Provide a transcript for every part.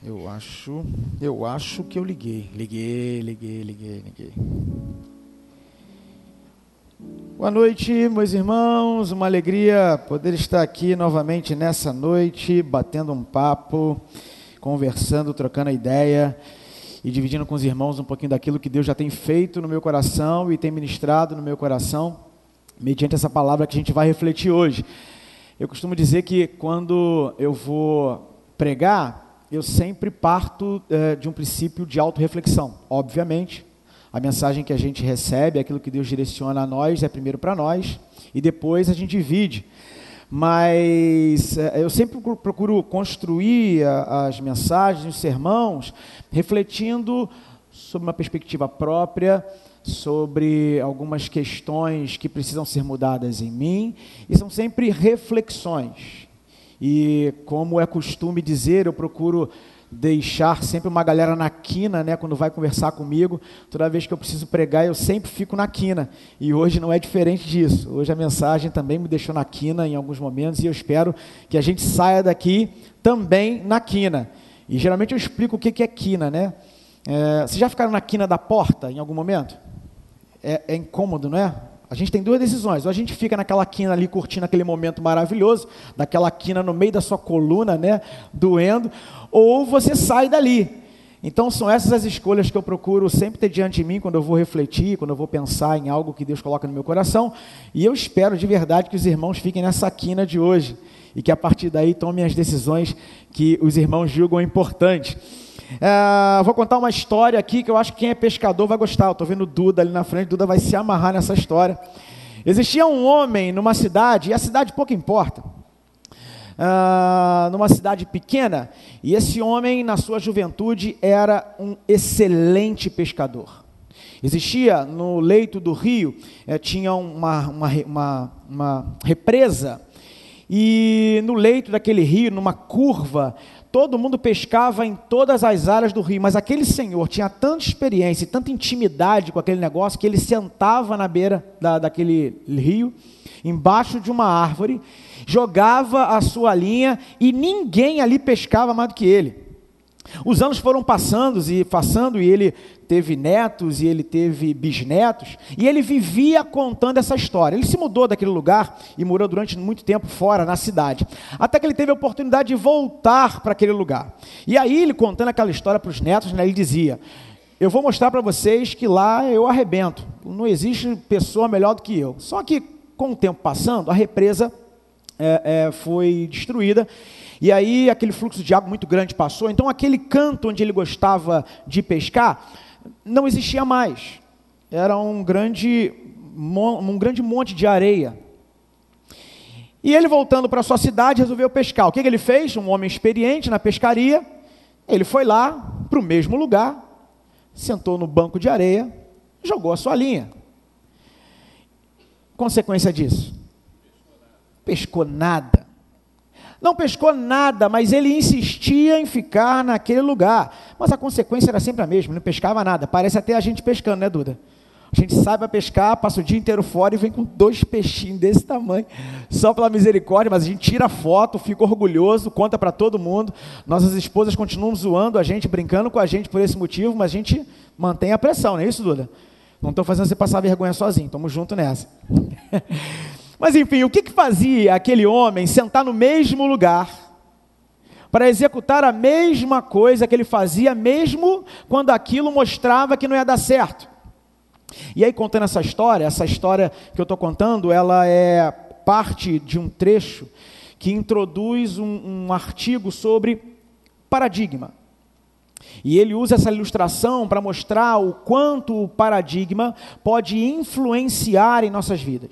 Eu acho que eu liguei. Liguei. Boa noite, meus irmãos. Uma alegria poder estar aqui novamente nessa noite, batendo um papo, conversando, trocando a ideia e dividindo com os irmãos um pouquinho daquilo que Deus já tem feito no meu coração e tem ministrado no meu coração, mediante essa palavra que a gente vai refletir hoje. Eu costumo dizer que quando eu vou pregar, eu sempre parto de um princípio de autorreflexão. Obviamente, a mensagem que a gente recebe, aquilo que Deus direciona a nós, é primeiro para nós e depois a gente divide. Mas eu sempre procuro construir as mensagens, os sermãos, refletindo sobre uma perspectiva própria, sobre algumas questões que precisam ser mudadas em mim, e são sempre reflexões. E como é costume dizer, eu procuro deixar sempre uma galera na quina, né, quando vai conversar comigo. Toda vez que eu preciso pregar, eu sempre fico na quina, e hoje não é diferente disso. Hoje a mensagem também me deixou na quina em alguns momentos, e eu espero que a gente saia daqui também na quina. E geralmente eu explico o que é quina, né? Vocês já ficaram na quina da porta em algum momento? É incômodo, não é? A gente tem duas decisões: ou a gente fica naquela quina ali curtindo aquele momento maravilhoso, daquela quina no meio da sua coluna, né, doendo, ou você sai dali. Então são essas as escolhas que eu procuro sempre ter diante de mim quando eu vou refletir, quando eu vou pensar em algo que Deus coloca no meu coração, e eu espero de verdade que os irmãos fiquem nessa quina de hoje, e que a partir daí tomem as decisões que os irmãos julgam importantes. Vou contar uma história aqui que eu acho que quem é pescador vai gostar. Eu estou vendo o Duda ali na frente, o Duda vai se amarrar nessa história. Existia um homem numa cidade, e a cidade pouco importa, numa cidade pequena, e esse homem na sua juventude era um excelente pescador. Existia no leito do rio, tinha uma represa, e no leito daquele rio, numa curva, todo mundo pescava em todas as áreas do rio, mas aquele senhor tinha tanta experiência e tanta intimidade com aquele negócio, que ele sentava na beira daquele rio, embaixo de uma árvore, jogava a sua linha e ninguém ali pescava mais do que ele. Os anos foram passando e ele teve netos e ele teve bisnetos, e ele vivia contando essa história. Ele se mudou daquele lugar e morou durante muito tempo fora, na cidade, até que ele teve a oportunidade de voltar para aquele lugar. E aí ele contando aquela história para os netos, né, ele dizia: eu vou mostrar para vocês que lá eu arrebento, não existe pessoa melhor do que eu. Só que com o tempo passando, a represa foi destruída, e aí aquele fluxo de água muito grande passou, então aquele canto onde ele gostava de pescar não existia mais, era um grande monte de areia. E ele, voltando para sua cidade, resolveu pescar. O que ele fez? Um homem experiente na pescaria, ele foi lá para o mesmo lugar, sentou no banco de areia, jogou a sua linha. Consequência disso? Pescou nada. Não pescou nada, mas ele insistia em ficar naquele lugar. Mas a consequência era sempre a mesma, não pescava nada. Parece até a gente pescando, né, Duda? A gente sai para pescar, passa o dia inteiro fora e vem com 2 peixinhos desse tamanho, só pela misericórdia, mas a gente tira foto, fica orgulhoso, conta para todo mundo. Nossas esposas continuam zoando a gente, brincando com a gente por esse motivo, mas a gente mantém a pressão, não é isso, Duda? Não estou fazendo você passar vergonha sozinho, estamos juntos nessa. Mas enfim, o que fazia aquele homem sentar no mesmo lugar para executar a mesma coisa que ele fazia, mesmo quando aquilo mostrava que não ia dar certo? E aí, contando essa história que eu estou contando, ela é parte de um trecho que introduz um artigo sobre paradigma. E ele usa essa ilustração para mostrar o quanto o paradigma pode influenciar em nossas vidas.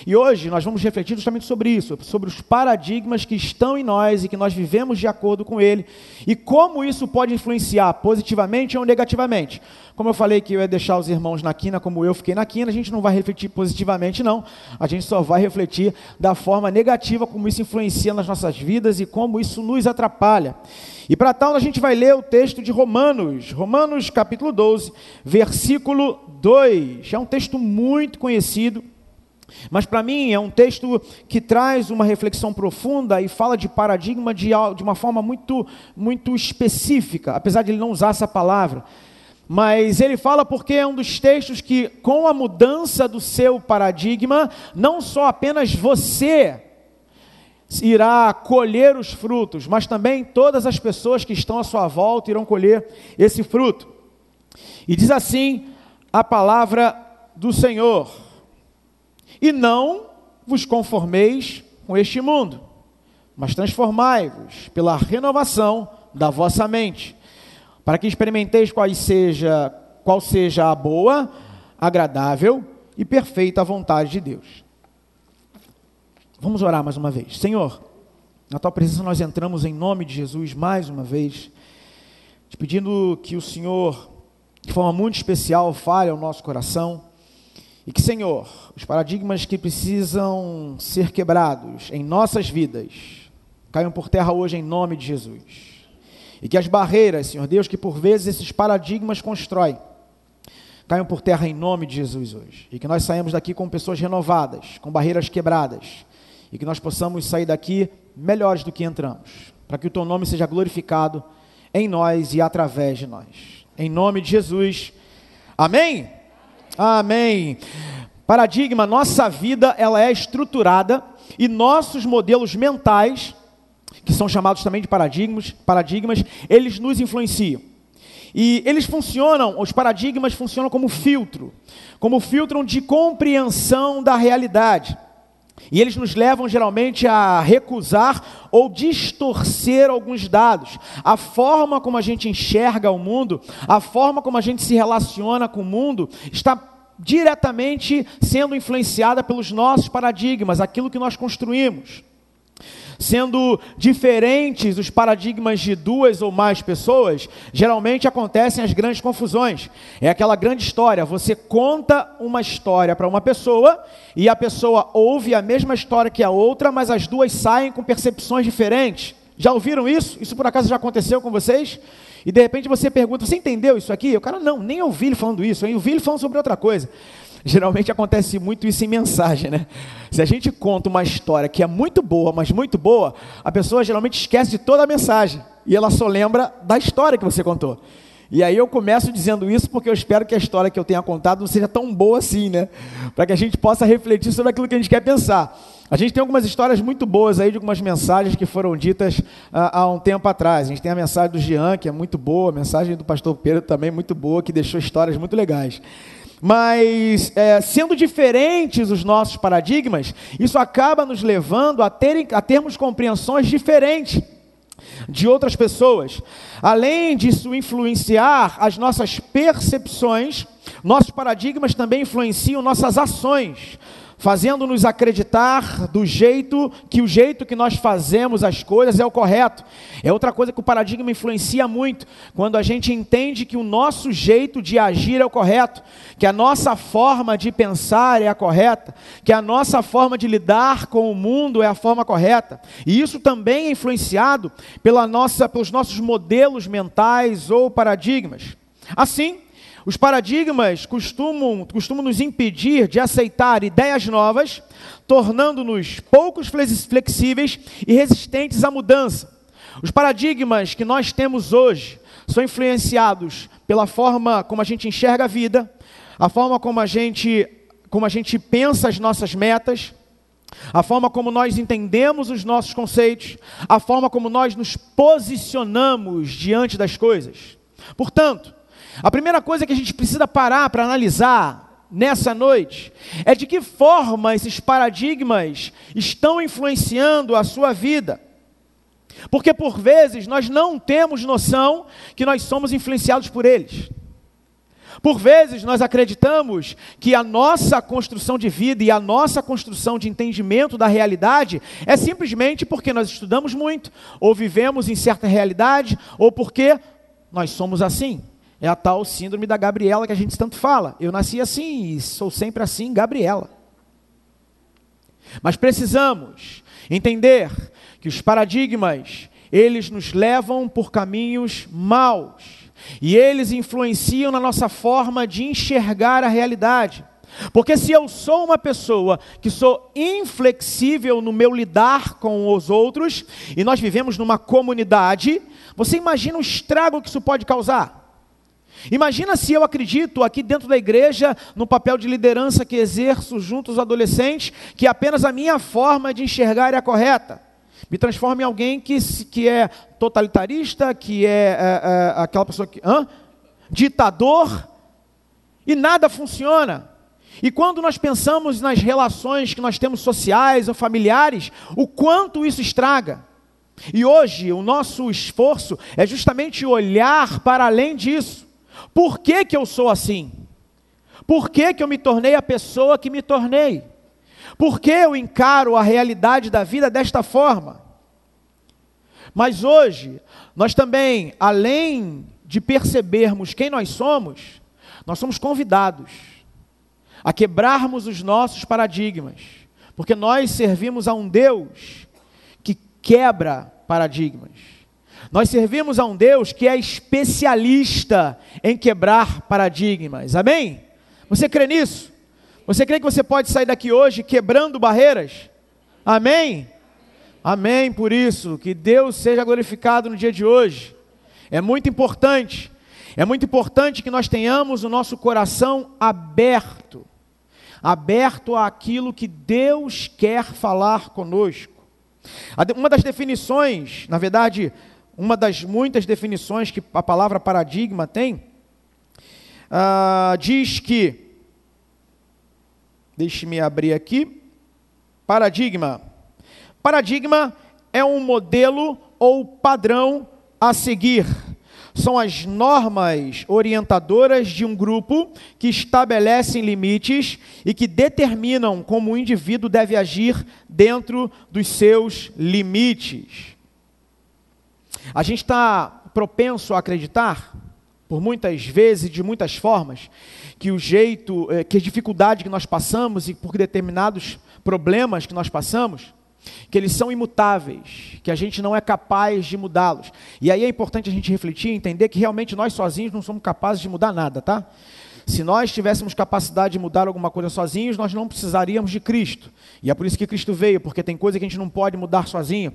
E hoje nós vamos refletir justamente sobre isso, sobre os paradigmas que estão em nós e que nós vivemos de acordo com ele, e como isso pode influenciar positivamente ou negativamente. Como eu falei que eu ia deixar os irmãos na quina, como eu fiquei na quina, a gente não vai refletir positivamente não, a gente só vai refletir da forma negativa, como isso influencia nas nossas vidas e como isso nos atrapalha. E para tal a gente vai ler o texto de Romanos capítulo 12, versículo 2, é um texto muito conhecido, Mas para mim é um texto que traz uma reflexão profunda e fala de paradigma de uma forma muito, muito específica, apesar de ele não usar essa palavra. Mas ele fala porque é um dos textos que, com a mudança do seu paradigma, não só apenas você irá colher os frutos, mas também todas as pessoas que estão à sua volta irão colher esse fruto. E diz assim a palavra do Senhor: e não vos conformeis com este mundo, mas transformai-vos pela renovação da vossa mente, para que experimenteis qual seja a boa, agradável e perfeita vontade de Deus. Vamos orar mais uma vez. Senhor, na Tua presença nós entramos em nome de Jesus mais uma vez, te pedindo que o Senhor, de forma muito especial, fale ao nosso coração, e que, Senhor, os paradigmas que precisam ser quebrados em nossas vidas, caiam por terra hoje em nome de Jesus. E que as barreiras, Senhor Deus, que por vezes esses paradigmas constroem, caiam por terra em nome de Jesus hoje. E que nós saímos daqui com pessoas renovadas, com barreiras quebradas, e que nós possamos sair daqui melhores do que entramos, para que o Teu nome seja glorificado em nós e através de nós. Em nome de Jesus. Amém? Amém. Paradigma, nossa vida, ela é estruturada e nossos modelos mentais, que são chamados também de paradigmas, eles nos influenciam. E eles funcionam, os paradigmas funcionam como filtro de compreensão da realidade. E eles nos levam geralmente a recusar ou distorcer alguns dados. A forma como a gente enxerga o mundo, a forma como a gente se relaciona com o mundo, está diretamente sendo influenciada pelos nossos paradigmas, aquilo que nós construímos. Sendo diferentes os paradigmas de duas ou mais pessoas, geralmente acontecem as grandes confusões. É aquela grande história, você conta uma história para uma pessoa, e a pessoa ouve a mesma história que a outra, mas as duas saem com percepções diferentes. Já ouviram isso? Isso por acaso já aconteceu com vocês? E de repente você pergunta, você entendeu isso aqui? O cara, não, nem ouvi ele falando isso, eu ouvi ele falando sobre outra coisa. Geralmente acontece muito isso em mensagem, né? Se a gente conta uma história que é muito boa, mas muito boa, a pessoa geralmente esquece de toda a mensagem, e ela só lembra da história que você contou. E aí eu começo dizendo isso porque eu espero que a história que eu tenha contado não seja tão boa assim, né? Para que a gente possa refletir sobre aquilo que a gente quer pensar. A gente tem algumas histórias muito boas aí, de algumas mensagens que foram ditas há um tempo atrás. A gente tem a mensagem do Jean, que é muito boa, a mensagem do pastor Pedro também muito boa, que deixou histórias muito legais. Mas, sendo diferentes os nossos paradigmas, isso acaba nos levando a termos compreensões diferentes de outras pessoas. Além disso influenciar as nossas percepções, nossos paradigmas também influenciam nossas ações, fazendo-nos acreditar o jeito que nós fazemos as coisas é o correto. É outra coisa que o paradigma influencia muito, quando a gente entende que o nosso jeito de agir é o correto, que a nossa forma de pensar é a correta, que a nossa forma de lidar com o mundo é a forma correta. E isso também é influenciado pelos nossos modelos mentais ou paradigmas. Assim, os paradigmas costumam nos impedir de aceitar ideias novas, tornando-nos poucos flexíveis e resistentes à mudança. Os paradigmas que nós temos hoje são influenciados pela forma como a gente enxerga a vida, a forma como a gente pensa as nossas metas, a forma como nós entendemos os nossos conceitos, a forma como nós nos posicionamos diante das coisas. Portanto, a primeira coisa que a gente precisa parar para analisar nessa noite é de que forma esses paradigmas estão influenciando a sua vida. Porque por vezes nós não temos noção que nós somos influenciados por eles. Por vezes nós acreditamos que a nossa construção de vida e a nossa construção de entendimento da realidade é simplesmente porque nós estudamos muito, ou vivemos em certa realidade, ou porque nós somos assim. É a tal síndrome da Gabriela que a gente tanto fala. Eu nasci assim e sou sempre assim, Gabriela. Mas precisamos entender que os paradigmas, eles nos levam por caminhos maus. E eles influenciam na nossa forma de enxergar a realidade. Porque se eu sou uma pessoa que sou inflexível no meu lidar com os outros, e nós vivemos numa comunidade, você imagina o estrago que isso pode causar? Imagina se eu acredito aqui dentro da igreja, no papel de liderança que exerço junto aos adolescentes, que apenas a minha forma de enxergar é a correta. Me transforma em alguém que é totalitarista, que é aquela pessoa que... ditador, e nada funciona. E quando nós pensamos nas relações que nós temos sociais ou familiares, o quanto isso estraga. E hoje o nosso esforço é justamente olhar para além disso. Por que que eu sou assim? Por que que eu me tornei a pessoa que me tornei? Por que eu encaro a realidade da vida desta forma? Mas hoje, nós também, além de percebermos quem nós somos convidados a quebrarmos os nossos paradigmas, porque nós servimos a um Deus que quebra paradigmas. Nós servimos a um Deus que é especialista em quebrar paradigmas, amém? Você crê nisso? Você crê que você pode sair daqui hoje quebrando barreiras? Amém? Amém, por isso, que Deus seja glorificado no dia de hoje. É muito importante que nós tenhamos o nosso coração aberto àquilo que Deus quer falar conosco. Uma das definições, na verdade, uma das muitas definições que a palavra paradigma tem, diz que, deixe-me abrir aqui, paradigma é um modelo ou padrão a seguir. São as normas orientadoras de um grupo que estabelecem limites e que determinam como o indivíduo deve agir dentro dos seus limites. A gente está propenso a acreditar, por muitas vezes, de muitas formas, que que a dificuldade que nós passamos e por determinados problemas que nós passamos, que eles são imutáveis, que a gente não é capaz de mudá-los. E aí é importante a gente refletir e entender que realmente nós sozinhos não somos capazes de mudar nada, tá? Se nós tivéssemos capacidade de mudar alguma coisa sozinhos, nós não precisaríamos de Cristo. E é por isso que Cristo veio, porque tem coisa que a gente não pode mudar sozinho.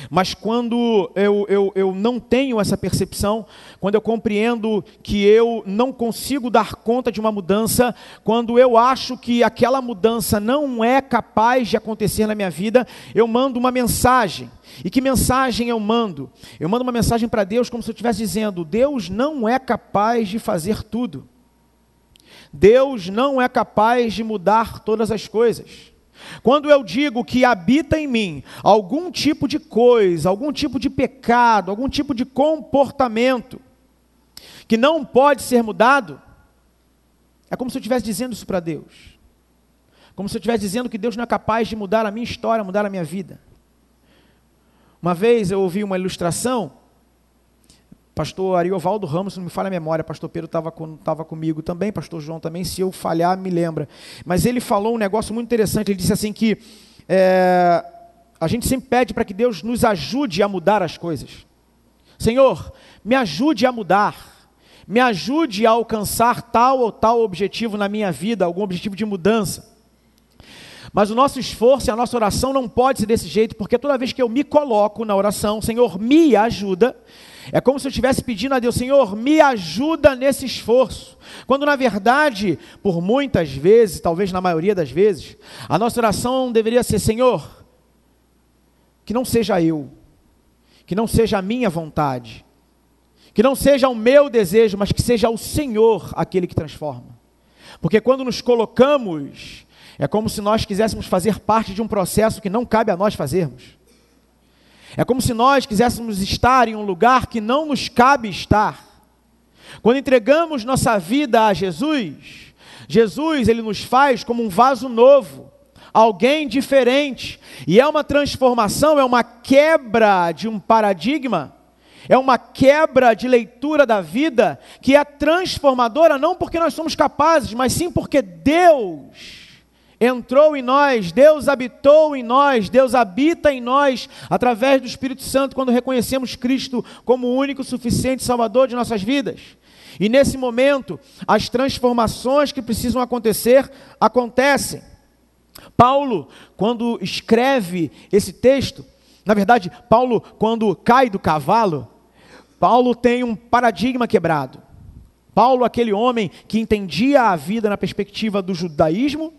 Mas quando eu não tenho essa percepção, quando eu compreendo que eu não consigo dar conta de uma mudança, quando eu acho que aquela mudança não é capaz de acontecer na minha vida, eu mando uma mensagem. E que mensagem eu mando? Eu mando uma mensagem para Deus como se eu estivesse dizendo: Deus não é capaz de fazer tudo. Deus não é capaz de mudar todas as coisas. Quando eu digo que habita em mim algum tipo de coisa, algum tipo de pecado, algum tipo de comportamento que não pode ser mudado, é como se eu estivesse dizendo isso para Deus. Como se eu estivesse dizendo que Deus não é capaz de mudar a minha história, mudar a minha vida. Uma vez eu ouvi uma ilustração, pastor Ariovaldo Ramos, se não me falha a memória, pastor Pedro estava comigo também, pastor João também, se eu falhar, me lembra. Mas ele falou um negócio muito interessante, ele disse assim que a gente sempre pede para que Deus nos ajude a mudar as coisas. Senhor, me ajude a mudar, me ajude a alcançar tal ou tal objetivo na minha vida, algum objetivo de mudança. Mas o nosso esforço e a nossa oração não pode ser desse jeito, porque toda vez que eu me coloco na oração, Senhor, me ajuda, é como se eu estivesse pedindo a Deus: Senhor, me ajuda nesse esforço. Quando na verdade, por muitas vezes, talvez na maioria das vezes, a nossa oração deveria ser: Senhor, que não seja eu, que não seja a minha vontade, que não seja o meu desejo, mas que seja o Senhor aquele que transforma. Porque quando nos colocamos, é como se nós quiséssemos fazer parte de um processo que não cabe a nós fazermos. É como se nós quiséssemos estar em um lugar que não nos cabe estar. Quando entregamos nossa vida a Jesus, ele nos faz como um vaso novo, alguém diferente. E é uma transformação, é uma quebra de um paradigma, é uma quebra de leitura da vida, que é transformadora não porque nós somos capazes, mas sim porque Deus entrou em nós, Deus habitou em nós, Deus habita em nós, através do Espírito Santo, quando reconhecemos Cristo como o único, suficiente Salvador de nossas vidas. E nesse momento, as transformações que precisam acontecer, acontecem. Paulo, quando escreve esse texto, na verdade, Paulo, quando cai do cavalo, Paulo tem um paradigma quebrado. Paulo, aquele homem que entendia a vida na perspectiva do judaísmo,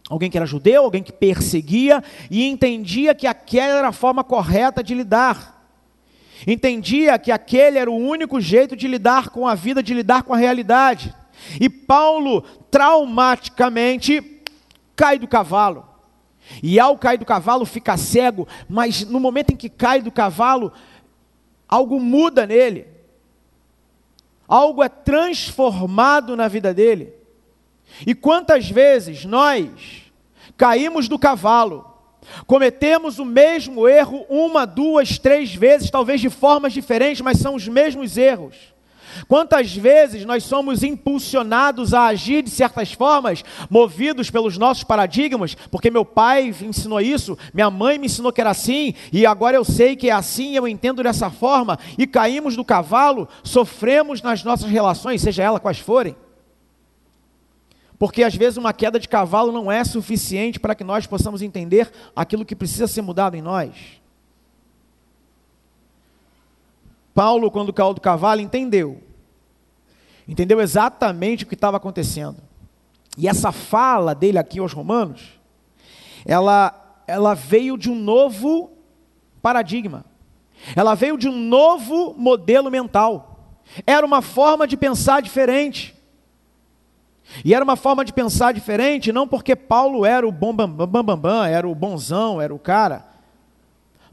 alguém que era judeu, alguém que perseguia, e entendia que aquela era a forma correta de lidar. Entendia que aquele era o único jeito de lidar com a vida, de lidar com a realidade. E Paulo, traumaticamente, cai do cavalo. E ao cair do cavalo, fica cego, mas no momento em que cai do cavalo, algo muda nele. Algo é transformado na vida dele. E quantas vezes nós caímos do cavalo, cometemos o mesmo erro 1, 2, 3 vezes, talvez de formas diferentes, mas são os mesmos erros. Quantas vezes nós somos impulsionados a agir de certas formas, movidos pelos nossos paradigmas, porque meu pai me ensinou isso, minha mãe me ensinou que era assim, e agora eu sei que é assim, eu entendo dessa forma, e caímos do cavalo, sofremos nas nossas relações, seja ela quais forem. Porque às vezes uma queda de cavalo não é suficiente para que nós possamos entender aquilo que precisa ser mudado em nós. Paulo, quando caiu do cavalo, entendeu exatamente o que estava acontecendo. E essa fala dele aqui aos Romanos, ela veio de um novo paradigma. Ela veio de um novo modelo mental. Era uma forma de pensar diferente. E era uma forma de pensar diferente, não porque Paulo era o bam, era o bonzão, era o cara.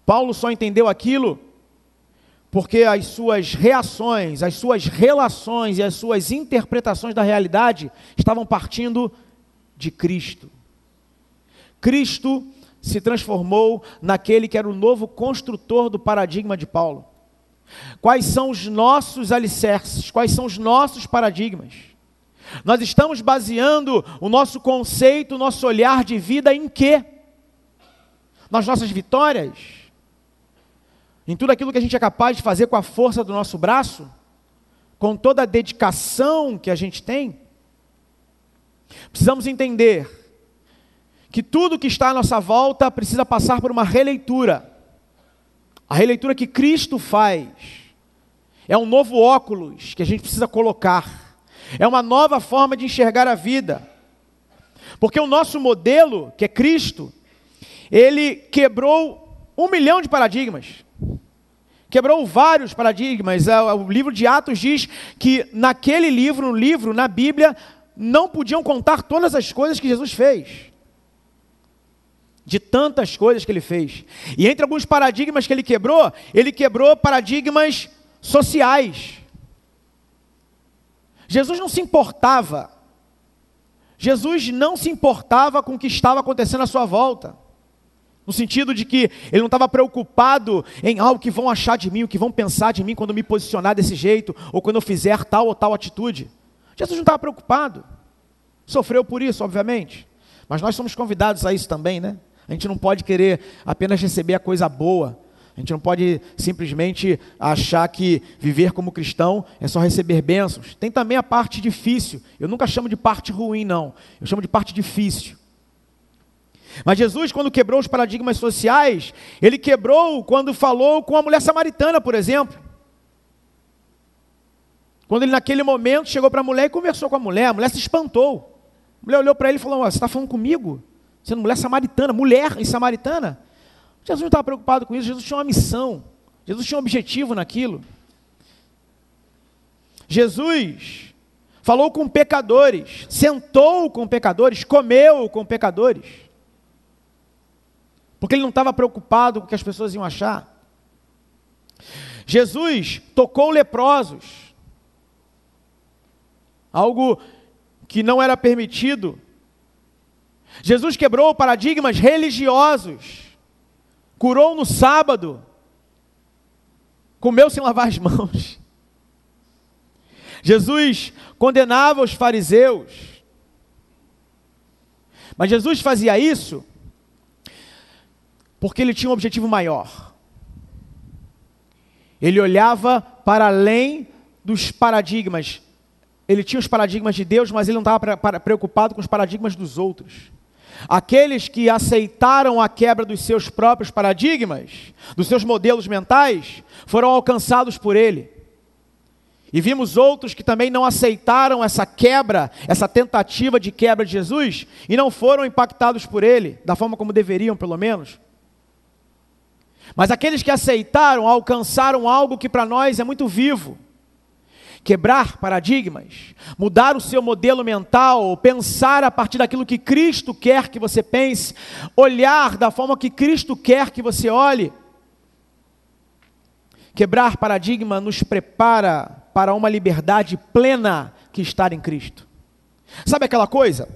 Paulo só entendeu aquilo porque as suas reações, as suas relações e as suas interpretações da realidade estavam partindo de Cristo. Cristo se transformou naquele que era o novo construtor do paradigma de Paulo. Quais são os nossos alicerces? Quais são os nossos paradigmas? Nós estamos baseando o nosso conceito, o nosso olhar de vida em quê? Nas nossas vitórias? Em tudo aquilo que a gente é capaz de fazer com a força do nosso braço? Com toda a dedicação que a gente tem? Precisamos entender que tudo que está à nossa volta precisa passar por uma releitura. A releitura que Cristo faz é um novo óculos que a gente precisa colocar. É uma nova forma de enxergar a vida. Porque o nosso modelo, que é Cristo, ele quebrou 1 milhão de paradigmas. Quebrou vários paradigmas. O livro de Atos diz que naquele livro, na Bíblia, não podiam contar todas as coisas que Jesus fez. De tantas coisas que ele fez. E entre alguns paradigmas que ele quebrou paradigmas sociais. Jesus não se importava com o que estava acontecendo à sua volta. No sentido de que ele não estava preocupado em o que vão achar de mim, o que vão pensar de mim quando eu me posicionar desse jeito, ou quando eu fizer tal ou tal atitude. Jesus não estava preocupado. Sofreu por isso, obviamente. Mas nós somos convidados a isso também, né? A gente não pode querer apenas receber a coisa boa. A gente não pode simplesmente achar que viver como cristão é só receber bênçãos. Tem também a parte difícil. Eu nunca chamo de parte ruim, não. Eu chamo de parte difícil. Mas Jesus, quando quebrou os paradigmas sociais, ele quebrou quando falou com a mulher samaritana, por exemplo. Quando ele naquele momento chegou para a mulher e conversou com a mulher se espantou. A mulher olhou para ele e falou: você está falando comigo? Sendo mulher samaritana, mulher e samaritana? Jesus não estava preocupado com isso. Jesus tinha uma missão. Jesus tinha um objetivo naquilo. Jesus falou com pecadores, sentou com pecadores, comeu com pecadores. Porque ele não estava preocupado com o que as pessoas iam achar. Jesus tocou leprosos. Algo que não era permitido. Jesus quebrou paradigmas religiosos. Curou no sábado. Comeu sem lavar as mãos. Jesus condenava os fariseus. Mas Jesus fazia isso porque ele tinha um objetivo maior. Ele olhava para além dos paradigmas ele tinha os paradigmas de Deus, mas ele não estava preocupado com os paradigmas dos outros. Aqueles que aceitaram a quebra dos seus próprios paradigmas, dos seus modelos mentais, foram alcançados por ele. E vimos outros que também não aceitaram essa quebra, essa tentativa de quebra de Jesus, e não foram impactados por ele, da forma como deveriam, pelo menos. Mas aqueles que aceitaram, alcançaram algo que para nós é muito vivo. Quebrar paradigmas, mudar o seu modelo mental, pensar a partir daquilo que Cristo quer que você pense, olhar da forma que Cristo quer que você olhe. Quebrar paradigma nos prepara para uma liberdade plena que está em Cristo. Sabe aquela coisa?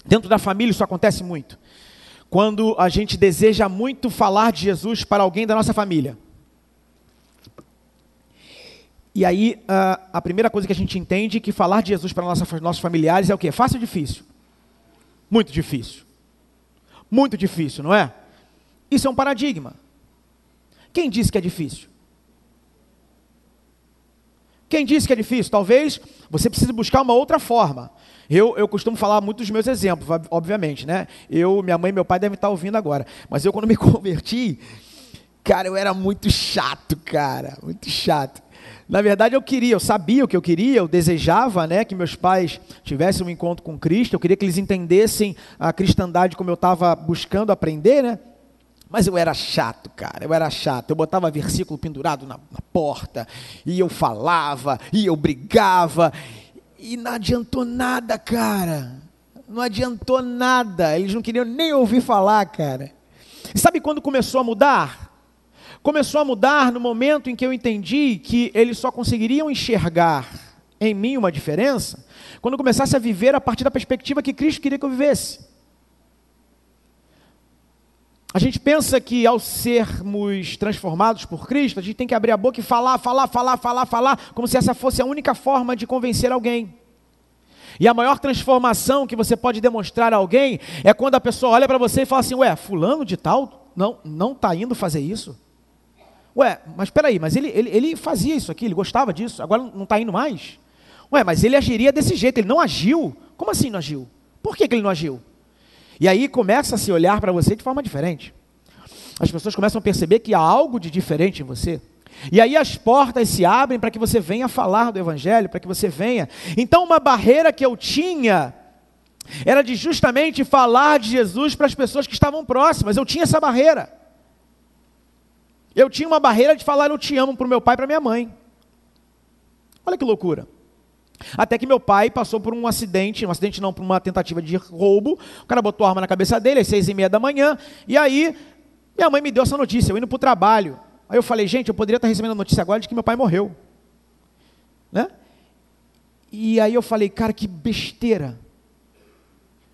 Dentro da família isso acontece muito. Quando a gente deseja muito falar de Jesus para alguém da nossa família. E aí, a primeira coisa que a gente entende é que falar de Jesus para nossos familiares é o quê? Fácil ou difícil? Muito difícil. Muito difícil, não é? Isso é um paradigma. Quem disse que é difícil? Quem disse que é difícil? Talvez você precise buscar uma outra forma. Eu costumo falar muito dos meus exemplos, obviamente, né? Minha mãe e meu pai devem estar ouvindo agora. Mas eu, quando me converti, cara, eu era muito chato, cara. Muito chato. Na verdade, eu sabia o que eu queria, eu desejava, né, que meus pais tivessem um encontro com Cristo, eu queria que eles entendessem a cristandade como eu estava buscando aprender, né? Mas eu era chato, cara, eu botava versículo pendurado na porta, e eu falava, e eu brigava, e não adiantou nada, cara, não adiantou nada, eles não queriam nem ouvir falar, cara. E sabe quando começou a mudar? Começou a mudar no momento em que eu entendi que eles só conseguiriam enxergar em mim uma diferença quando eu começasse a viver a partir da perspectiva que Cristo queria que eu vivesse. A gente pensa que ao sermos transformados por Cristo, a gente tem que abrir a boca e falar, como se essa fosse a única forma de convencer alguém. E a maior transformação que você pode demonstrar a alguém é quando a pessoa olha para você e fala assim, ué, fulano de tal não está indo fazer isso? Ué, mas espera aí, mas ele fazia isso aqui, ele gostava disso, agora não está indo mais? Ué, mas ele agiria desse jeito, ele não agiu? Como assim não agiu? Por que ele não agiu? E aí começa a se olhar para você de forma diferente. As pessoas começam a perceber que há algo de diferente em você. E aí as portas se abrem para que você venha falar do Evangelho, para que você venha. Então uma barreira que eu tinha era de justamente falar de Jesus para as pessoas que estavam próximas. Eu tinha essa barreira. Eu tinha uma barreira de falar eu te amo para o meu pai e para a minha mãe. Olha que loucura. Até que meu pai passou por um acidente não, por uma tentativa de roubo, o cara botou a arma na cabeça dele às 6h30 da manhã, e aí minha mãe me deu essa notícia, eu indo para o trabalho. Aí eu falei, gente, eu poderia estar recebendo a notícia agora de que meu pai morreu. Né? E aí eu falei, cara, que besteira.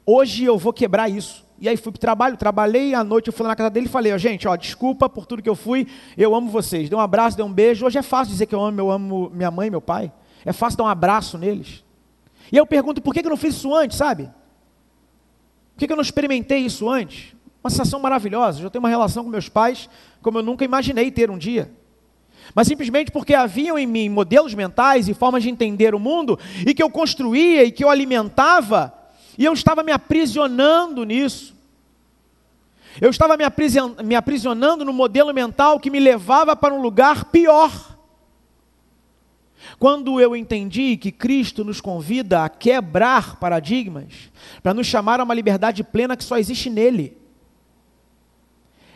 Hoje eu vou quebrar isso. E aí fui para o trabalho, trabalhei, à noite eu fui lá na casa dele e falei, gente, desculpa por tudo que eu fui, eu amo vocês. Dei um abraço, dei um beijo. Hoje é fácil dizer que eu amo minha mãe e meu pai. É fácil dar um abraço neles. E eu pergunto, por que eu não fiz isso antes, sabe? Por que eu não experimentei isso antes? Uma sensação maravilhosa. Eu tenho uma relação com meus pais como eu nunca imaginei ter um dia. Mas simplesmente porque haviam em mim modelos mentais e formas de entender o mundo, e que eu construía e que eu alimentava, e eu estava me aprisionando nisso. Eu estava me aprisionando no modelo mental que me levava para um lugar pior. Quando eu entendi que Cristo nos convida a quebrar paradigmas, para nos chamar a uma liberdade plena que só existe nele.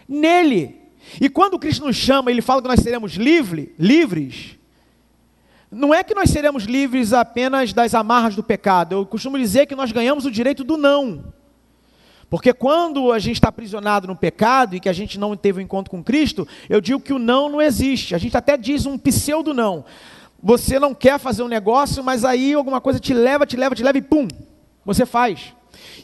Nele. E quando Cristo nos chama, Ele fala que nós seremos livres, não é que nós seremos livres apenas das amarras do pecado. Eu costumo dizer que nós ganhamos o direito do não. Porque quando a gente está aprisionado no pecado e que a gente não teve um encontro com Cristo, eu digo que o não existe. A gente até diz um pseudo não. Você não quer fazer um negócio, mas aí alguma coisa te leva e pum, você faz.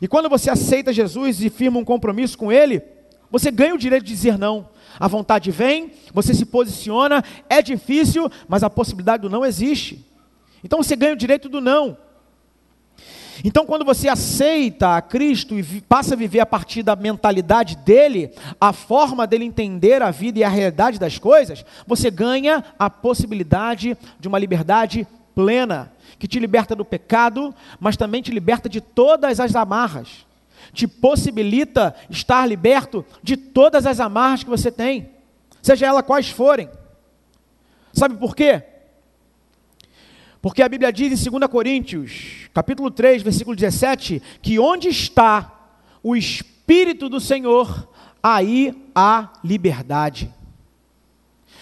E quando você aceita Jesus e firma um compromisso com Ele, você ganha o direito de dizer não. A vontade vem, você se posiciona, é difícil, mas a possibilidade do não existe. Então você ganha o direito do não. Então quando você aceita a Cristo e passa a viver a partir da mentalidade dele, a forma dele entender a vida e a realidade das coisas, você ganha a possibilidade de uma liberdade plena, que te liberta do pecado, mas também te liberta de todas as amarras. Te possibilita estar liberto de todas as amarras que você tem, seja elas quais forem. Sabe por quê? Porque a Bíblia diz em 2 Coríntios, capítulo 3, versículo 17, que onde está o Espírito do Senhor, aí há liberdade.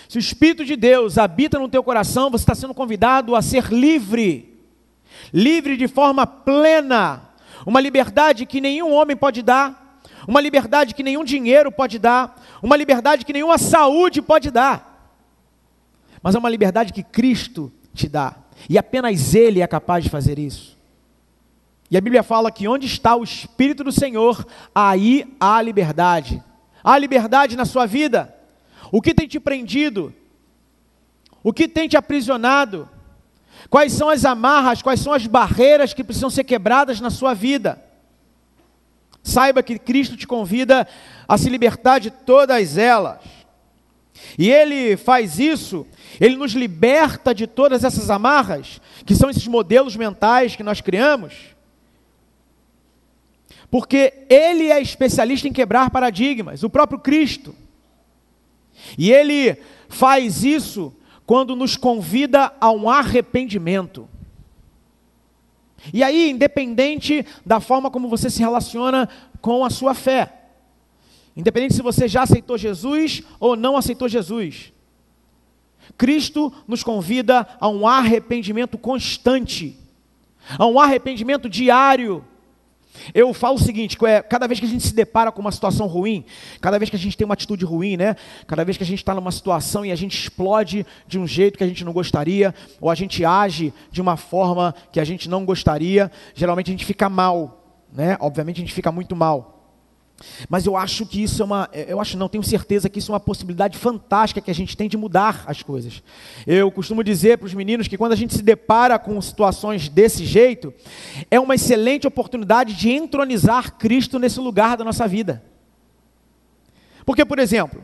Se o Espírito de Deus habita no teu coração, você está sendo convidado a ser livre. Livre de forma plena. Uma liberdade que nenhum homem pode dar. Uma liberdade que nenhum dinheiro pode dar. Uma liberdade que nenhuma saúde pode dar. Mas é uma liberdade que Cristo te dá. E apenas Ele é capaz de fazer isso. E a Bíblia fala que onde está o Espírito do Senhor, aí há liberdade. Há liberdade na sua vida. O que tem te prendido? O que tem te aprisionado? Quais são as amarras, quais são as barreiras que precisam ser quebradas na sua vida? Saiba que Cristo te convida a se libertar de todas elas. E Ele faz isso, Ele nos liberta de todas essas amarras, que são esses modelos mentais que nós criamos, porque Ele é especialista em quebrar paradigmas, o próprio Cristo. E Ele faz isso quando nos convida a um arrependimento. E aí, independente da forma como você se relaciona com a sua fé, independente se você já aceitou Jesus ou não aceitou Jesus, Cristo nos convida a um arrependimento constante, a um arrependimento diário. Eu falo o seguinte, cada vez que a gente se depara com uma situação ruim, cada vez que a gente tem uma atitude ruim, né? Cada vez que a gente está numa situação e a gente explode de um jeito que a gente não gostaria, ou a gente age de uma forma que a gente não gostaria, geralmente a gente fica mal, né? Obviamente a gente fica muito mal. Mas eu acho que isso tenho certeza que isso é uma possibilidade fantástica que a gente tem de mudar as coisas. Eu costumo dizer para os meninos que quando a gente se depara com situações desse jeito, é uma excelente oportunidade de entronizar Cristo nesse lugar da nossa vida. Porque, por exemplo,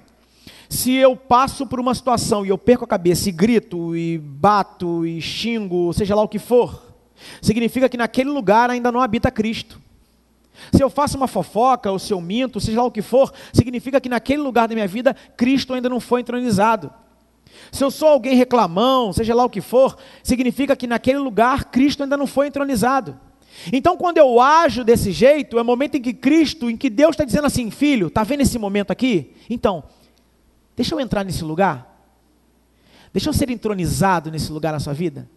se eu passo por uma situação e eu perco a cabeça e grito, e bato, e xingo, seja lá o que for, significa que naquele lugar ainda não habita Cristo. Se eu faço uma fofoca, ou se eu minto, seja lá o que for, significa que naquele lugar da minha vida, Cristo ainda não foi entronizado. Se eu sou alguém reclamão, seja lá o que for, significa que naquele lugar, Cristo ainda não foi entronizado. Então, quando eu ajo desse jeito, é o momento em que Deus está dizendo assim, filho, está vendo esse momento aqui? Então, deixa eu entrar nesse lugar. Deixa eu ser entronizado nesse lugar na sua vida.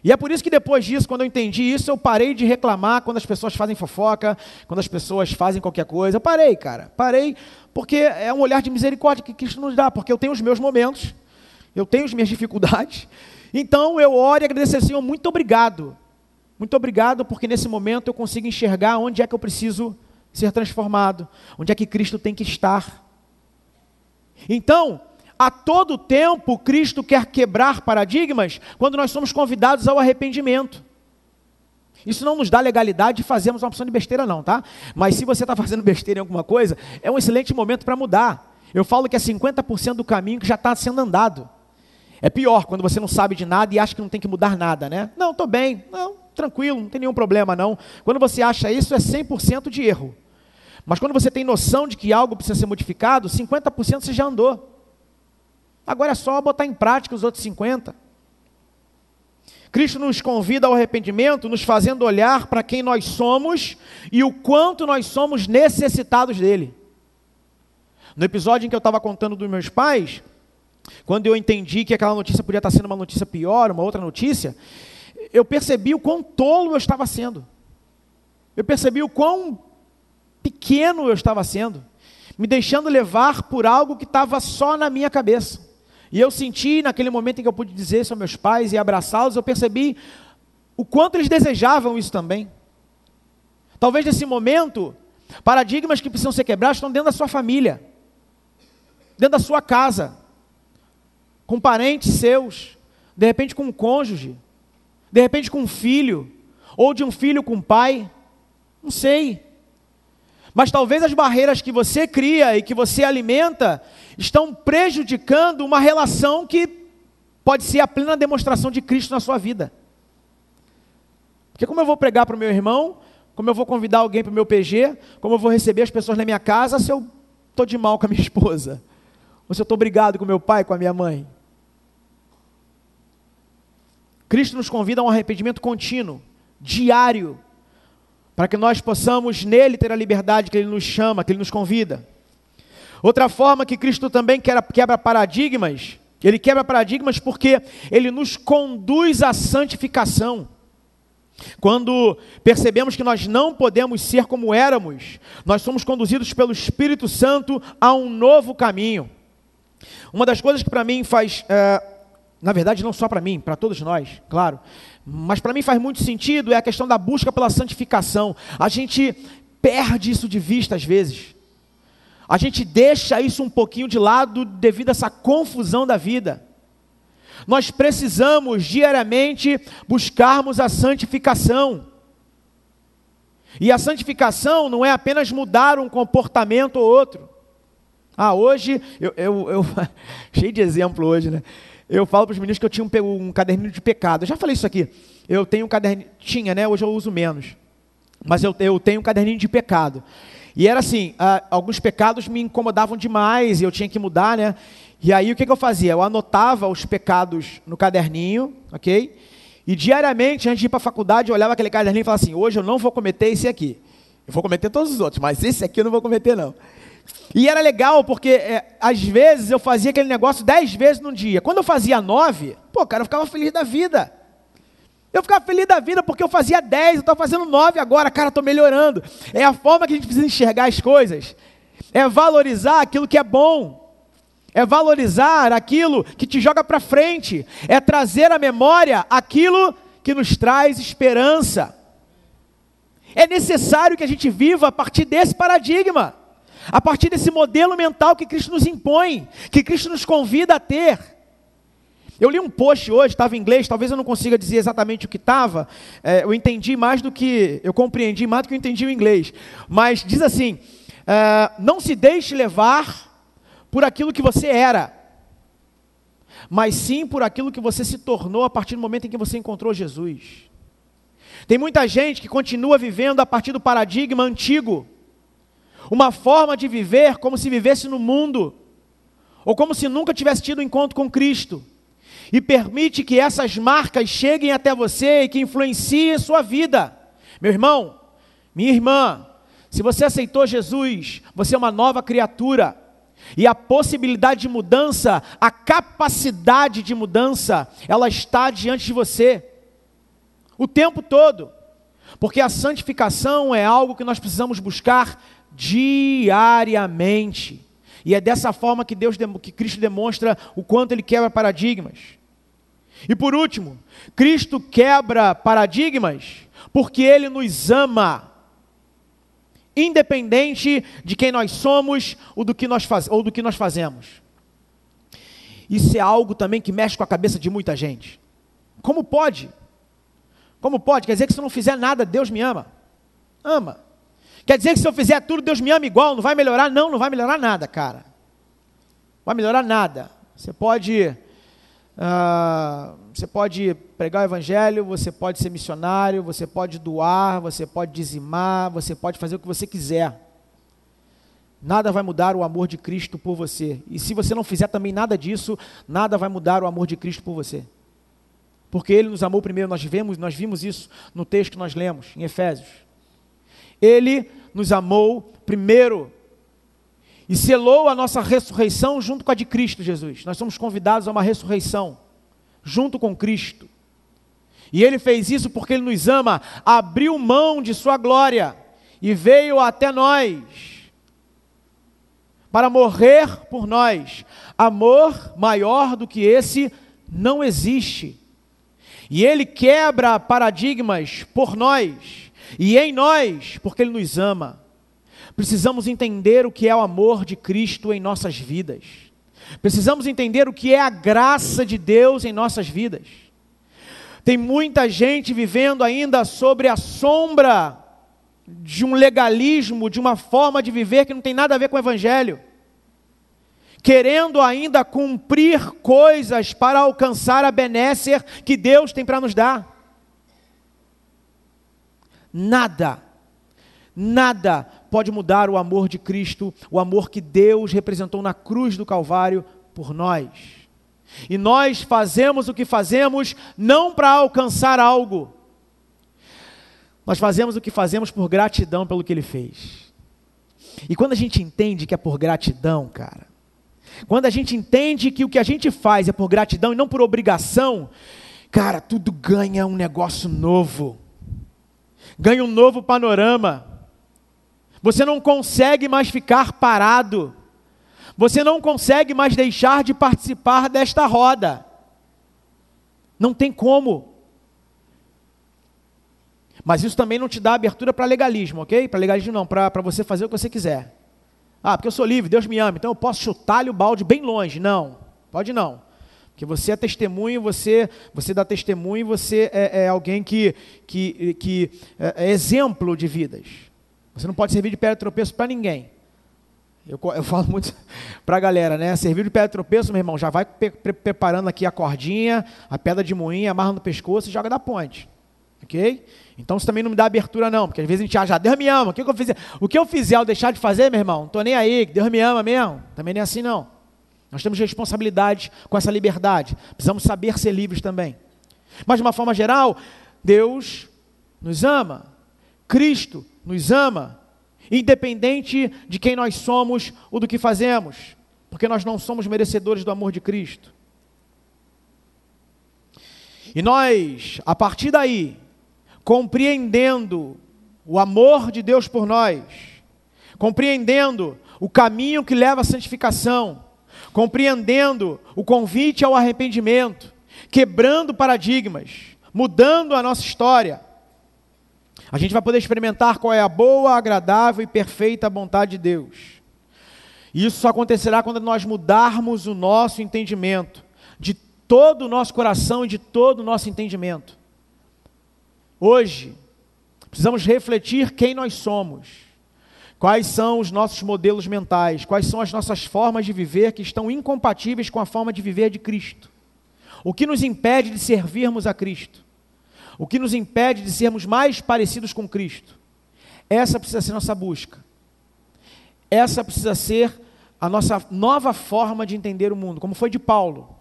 E é por isso que depois disso, quando eu entendi isso, eu parei de reclamar quando as pessoas fazem fofoca, quando as pessoas fazem qualquer coisa. Eu parei, cara, porque é um olhar de misericórdia que Cristo nos dá, porque eu tenho os meus momentos, eu tenho as minhas dificuldades, então eu oro e agradeço, Senhor, muito obrigado porque nesse momento eu consigo enxergar onde é que eu preciso ser transformado, onde é que Cristo tem que estar. Então, a todo tempo, Cristo quer quebrar paradigmas quando nós somos convidados ao arrependimento. Isso não nos dá legalidade de fazermos uma opção de besteira não, tá? Mas se você está fazendo besteira em alguma coisa, é um excelente momento para mudar. Eu falo que é 50% do caminho que já está sendo andado. É pior quando você não sabe de nada e acha que não tem que mudar nada, né? Não, estou bem, não, tranquilo, não tem nenhum problema não. Quando você acha isso, é 100% de erro. Mas quando você tem noção de que algo precisa ser modificado, 50% você já andou. Agora é só botar em prática os outros 50%. Cristo nos convida ao arrependimento, nos fazendo olhar para quem nós somos e o quanto nós somos necessitados dele. No episódio em que eu estava contando dos meus pais, quando eu entendi que aquela notícia podia estar sendo uma notícia pior, uma outra notícia, eu percebi o quão tolo eu estava sendo. Eu percebi o quão pequeno eu estava sendo, me deixando levar por algo que estava só na minha cabeça. E eu senti, naquele momento em que eu pude dizer isso aos meus pais e abraçá-los, eu percebi o quanto eles desejavam isso também. Talvez nesse momento, paradigmas que precisam ser quebrados estão dentro da sua família, dentro da sua casa, com parentes seus, de repente com um cônjuge, de repente com um filho, ou de um filho com um pai, não sei. Mas talvez as barreiras que você cria e que você alimenta estão prejudicando uma relação que pode ser a plena demonstração de Cristo na sua vida. Porque como eu vou pregar para o meu irmão, como eu vou convidar alguém para o meu PG, como eu vou receber as pessoas na minha casa, se eu estou de mal com a minha esposa, ou se eu estou brigado com meu pai, com a minha mãe. Cristo nos convida a um arrependimento contínuo, diário, para que nós possamos nele ter a liberdade que ele nos chama, que ele nos convida. Outra forma que Cristo também quebra paradigmas, ele quebra paradigmas porque ele nos conduz à santificação. Quando percebemos que nós não podemos ser como éramos, nós somos conduzidos pelo Espírito Santo a um novo caminho. Uma das coisas que para mim faz, na verdade não só para mim, para todos nós, claro, mas para mim faz muito sentido, é a questão da busca pela santificação. A gente perde isso de vista às vezes. A gente deixa isso um pouquinho de lado devido a essa confusão da vida. Nós precisamos diariamente buscarmos a santificação. E a santificação não é apenas mudar um comportamento ou outro. Hoje, eu cheio de exemplo hoje, né? Eu falo para os meninos que eu tinha um caderninho de pecado. Eu já falei isso aqui. Eu tenho um caderninho, tinha, né? Hoje eu uso menos. Mas eu tenho um caderninho de pecado. E era assim, alguns pecados me incomodavam demais e eu tinha que mudar, né? E aí o que eu fazia? Eu anotava os pecados no caderninho, ok? E diariamente, antes de ir para a faculdade, eu olhava aquele caderninho e falava assim, hoje eu não vou cometer esse aqui. Eu vou cometer todos os outros, mas esse aqui eu não vou cometer não. E era legal porque, às vezes, eu fazia aquele negócio 10 vezes num dia. Quando eu fazia 9, cara, eu ficava feliz da vida. Eu ficava feliz da vida porque eu fazia 10, eu estou fazendo 9 agora, cara, estou melhorando. É a forma que a gente precisa enxergar as coisas. É valorizar aquilo que é bom. É valorizar aquilo que te joga para frente. É trazer à memória aquilo que nos traz esperança. É necessário que a gente viva a partir desse paradigma. A partir desse modelo mental que Cristo nos impõe, que Cristo nos convida a ter. Eu li um post hoje, estava em inglês, talvez eu não consiga dizer exatamente o que estava, eu entendi mais do que, eu compreendi mais do que eu entendi o inglês, mas diz assim, não se deixe levar por aquilo que você era, mas sim por aquilo que você se tornou a partir do momento em que você encontrou Jesus. Tem muita gente que continua vivendo a partir do paradigma antigo, uma forma de viver como se vivesse no mundo, ou como se nunca tivesse tido um encontro com Cristo, e permite que essas marcas cheguem até você e que influenciem a sua vida. Meu irmão, minha irmã, se você aceitou Jesus, você é uma nova criatura, e a possibilidade de mudança, a capacidade de mudança, ela está diante de você, o tempo todo, porque a santificação é algo que nós precisamos buscar diariamente, e é dessa forma que Cristo demonstra o quanto Ele quebra paradigmas. E por último, Cristo quebra paradigmas porque Ele nos ama, independente de quem nós somos ou do que nós fazemos. Isso é algo também que mexe com a cabeça de muita gente. Como pode? Como pode? Quer dizer que se eu não fizer nada, Deus me ama? Ama. Quer dizer que se eu fizer tudo, Deus me ama igual, não vai melhorar? Não vai melhorar nada, cara. Não vai melhorar nada. Você pode pregar o evangelho, você pode ser missionário, você pode doar, você pode dizimar, você pode fazer o que você quiser. Nada vai mudar o amor de Cristo por você. E se você não fizer também nada disso, nada vai mudar o amor de Cristo por você. Porque Ele nos amou primeiro, nós vimos isso no texto que nós lemos, em Efésios. Ele nos amou primeiro e selou a nossa ressurreição junto com a de Cristo Jesus. Nós somos convidados a uma ressurreição junto com Cristo. E Ele fez isso porque Ele nos ama, abriu mão de sua glória e veio até nós para morrer por nós. Amor maior do que esse não existe. E Ele quebra paradigmas por nós e em nós, porque Ele nos ama. Precisamos entender o que é o amor de Cristo em nossas vidas. Precisamos entender o que é a graça de Deus em nossas vidas. Tem muita gente vivendo ainda sobre a sombra de um legalismo, de uma forma de viver que não tem nada a ver com o Evangelho. querendo ainda cumprir coisas para alcançar a benécia que Deus tem para nos dar. Nada pode mudar o amor de Cristo, o amor que Deus representou na cruz do Calvário por nós. E nós fazemos o que fazemos não para alcançar algo. Nós fazemos o que fazemos por gratidão pelo que Ele fez. E quando a gente entende que é por gratidão, cara, quando a gente entende que o que a gente faz é por gratidão e não por obrigação, cara, tudo ganha um negócio novo. Ganha um novo panorama. Você não consegue mais ficar parado. Você não consegue mais deixar de participar desta roda. Não tem como. Mas isso também não te dá abertura para legalismo, ok? Para legalismo não, para você fazer o que você quiser. Ah, porque eu sou livre, Deus me ama, então eu posso chutar-lhe o balde bem longe. Não, pode não. Porque você é testemunho, você dá testemunho, você é alguém que é exemplo de vidas. Você não pode servir de pedra de tropeço para ninguém. Eu falo muito para a galera, né? Servir de pedra de tropeço, meu irmão, já vai preparando aqui a cordinha, a pedra de moinho, amarra no pescoço e joga da ponte. Ok? Então isso também não me dá abertura não, porque às vezes a gente acha, Deus me ama, o que eu fizer ao deixar de fazer, meu irmão, não estou nem aí, Deus me ama mesmo, também nem é assim não. Nós temos responsabilidade com essa liberdade, precisamos saber ser livres também. Mas de uma forma geral, Deus nos ama, Cristo nos ama, independente de quem nós somos ou do que fazemos, porque nós não somos merecedores do amor de Cristo. E nós, a partir daí, compreendendo o amor de Deus por nós, compreendendo o caminho que leva à santificação, compreendendo o convite ao arrependimento, quebrando paradigmas, mudando a nossa história, a gente vai poder experimentar qual é a boa, agradável e perfeita vontade de Deus. E isso só acontecerá quando nós mudarmos o nosso entendimento, de todo o nosso coração e de todo o nosso entendimento. Hoje, precisamos refletir quem nós somos, quais são os nossos modelos mentais, quais são as nossas formas de viver que estão incompatíveis com a forma de viver de Cristo. O que nos impede de servirmos a Cristo? O que nos impede de sermos mais parecidos com Cristo? Essa precisa ser nossa busca. Essa precisa ser a nossa nova forma de entender o mundo, como foi de Paulo,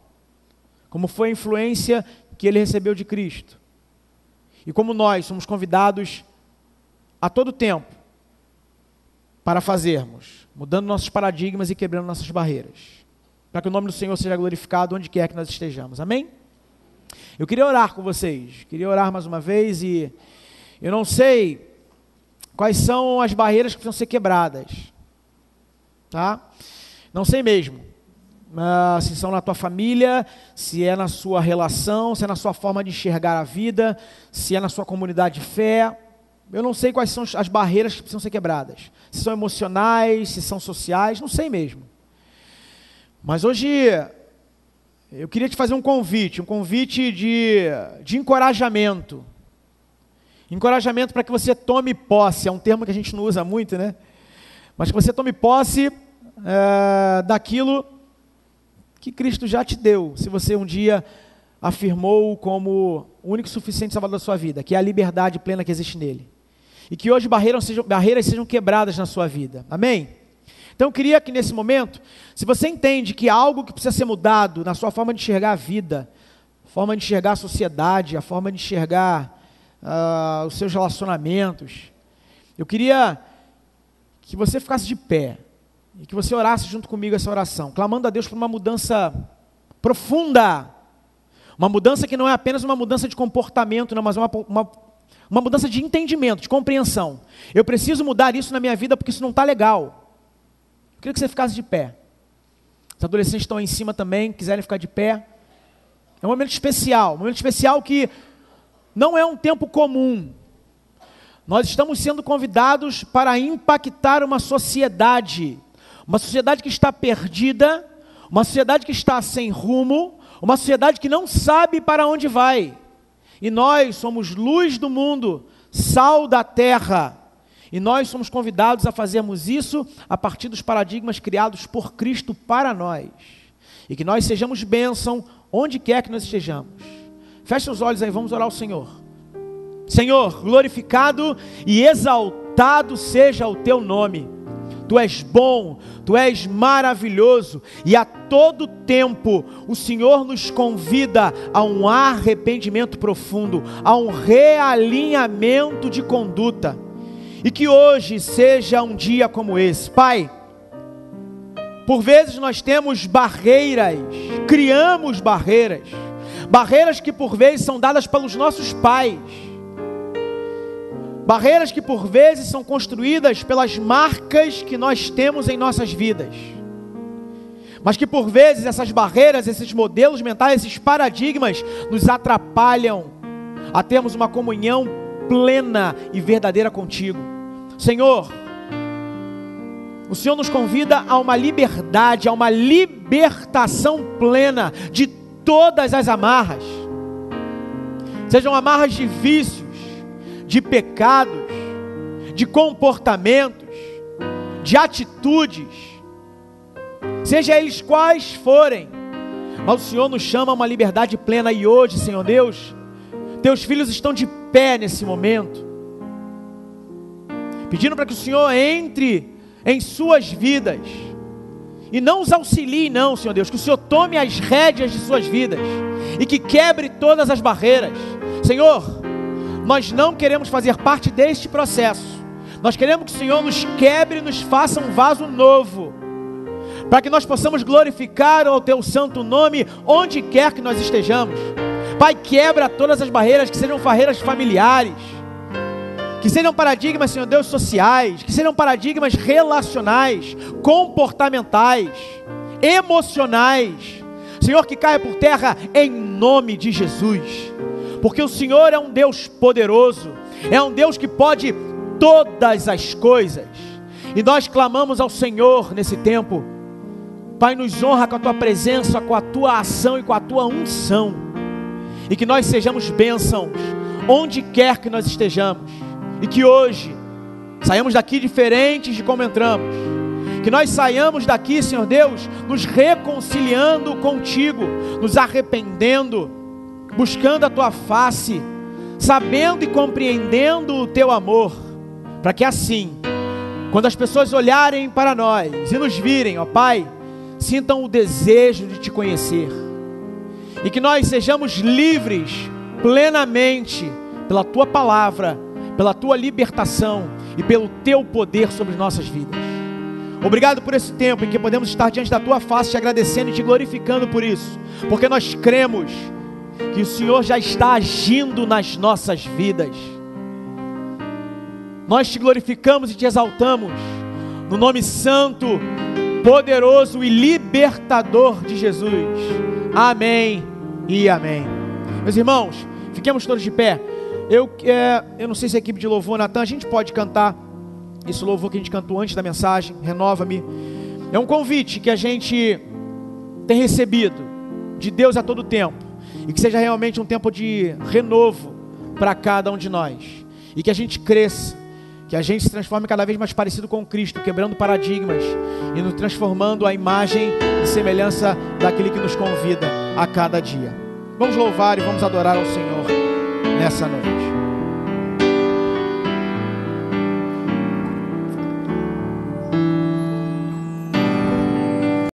como foi a influência que ele recebeu de Cristo. E como nós somos convidados a todo tempo para fazermos, mudando nossos paradigmas e quebrando nossas barreiras, para que o nome do Senhor seja glorificado onde quer que nós estejamos. Amém? Eu queria orar com vocês, queria orar mais uma vez e eu não sei quais são as barreiras que precisam ser quebradas, tá? Não sei mesmo, se são na tua família, se é na sua relação, se é na sua forma de enxergar a vida, se é na sua comunidade de fé. Eu não sei quais são as barreiras que precisam ser quebradas, se são emocionais, se são sociais, não sei mesmo. Mas hoje eu queria te fazer um convite de encorajamento. Encorajamento para que você tome posse, é um termo que a gente não usa muito, né? Mas que você tome posse daquilo que Cristo já te deu, se você um dia afirmou como o único e suficiente salvador da sua vida, que é a liberdade plena que existe nele. E que hoje barreiras sejam quebradas na sua vida. Amém? Então eu queria que nesse momento, se você entende que há algo que precisa ser mudado na sua forma de enxergar a vida, a forma de enxergar a sociedade, a forma de enxergar os seus relacionamentos, eu queria que você ficasse de pé e que você orasse junto comigo essa oração, clamando a Deus por uma mudança profunda, uma mudança que não é apenas uma mudança de comportamento, não, mas uma mudança de entendimento, de compreensão. Eu preciso mudar isso na minha vida porque isso não está legal. Eu queria que você ficasse de pé. Os adolescentes estão aí em cima também, quiserem ficar de pé. É um momento especial que não é um tempo comum. Nós estamos sendo convidados para impactar uma sociedade que está perdida, uma sociedade que está sem rumo, uma sociedade que não sabe para onde vai. E nós somos luz do mundo, sal da terra. E nós somos convidados a fazermos isso a partir dos paradigmas criados por Cristo para nós. E que nós sejamos bênção onde quer que nós estejamos. Feche os olhos aí, vamos orar ao Senhor. Senhor, glorificado e exaltado seja o teu nome. Tu és bom, Tu és maravilhoso, e a todo tempo o Senhor nos convida a um arrependimento profundo, a um realinhamento de conduta. E que hoje seja um dia como esse. Pai, por vezes nós temos barreiras, criamos barreiras que por vezes são dadas pelos nossos pais, barreiras que por vezes são construídas pelas marcas que nós temos em nossas vidas, mas que por vezes essas barreiras, esses modelos mentais, esses paradigmas nos atrapalham a termos uma comunhão plena e verdadeira contigo. Senhor, o Senhor nos convida a uma liberdade, a uma libertação plena de todas as amarras, sejam amarras de vícios, de pecados, de comportamentos, de atitudes, seja eles quais forem, mas o Senhor nos chama a uma liberdade plena. E hoje, Senhor Deus, teus filhos estão de pé nesse momento, pedindo para que o Senhor entre em suas vidas, e não os auxilie não, Senhor Deus, que o Senhor tome as rédeas de suas vidas, e que quebre todas as barreiras. Senhor, nós não queremos fazer parte deste processo, nós queremos que o Senhor nos quebre e nos faça um vaso novo, para que nós possamos glorificar o Teu santo nome, onde quer que nós estejamos. Pai, quebra todas as barreiras, que sejam barreiras familiares, que sejam paradigmas, Senhor Deus, sociais, que sejam paradigmas relacionais, comportamentais, emocionais, Senhor, que caia por terra em nome de Jesus, porque o Senhor é um Deus poderoso, é um Deus que pode todas as coisas, e nós clamamos ao Senhor nesse tempo. Pai, nos honra com a Tua presença, com a Tua ação e com a Tua unção, e que nós sejamos bênçãos onde quer que nós estejamos, e que hoje saiamos daqui diferentes de como entramos, que nós saiamos daqui, Senhor Deus, nos reconciliando contigo, nos arrependendo, buscando a Tua face, sabendo e compreendendo o Teu amor, para que assim, quando as pessoas olharem para nós e nos virem, ó Pai, sintam o desejo de Te conhecer, e que nós sejamos livres plenamente pela Tua palavra, pela Tua libertação e pelo Teu poder sobre nossas vidas. Obrigado por esse tempo em que podemos estar diante da Tua face, Te agradecendo e Te glorificando por isso, porque nós cremos que o Senhor já está agindo nas nossas vidas. Nós Te glorificamos e Te exaltamos, no nome santo, poderoso e libertador de Jesus. Amém e amém. Meus irmãos, fiquemos todos de pé. Eu não sei se a equipe de louvor, Natan, a gente pode cantar esse louvor que a gente cantou antes da mensagem, Renova-me. É um convite que a gente tem recebido de Deus a todo tempo, e que seja realmente um tempo de renovo para cada um de nós, e que a gente cresça, que a gente se transforme cada vez mais parecido com Cristo, quebrando paradigmas e nos transformando à imagem e semelhança daquele que nos convida a cada dia. Vamos louvar e vamos adorar ao Senhor nessa noite.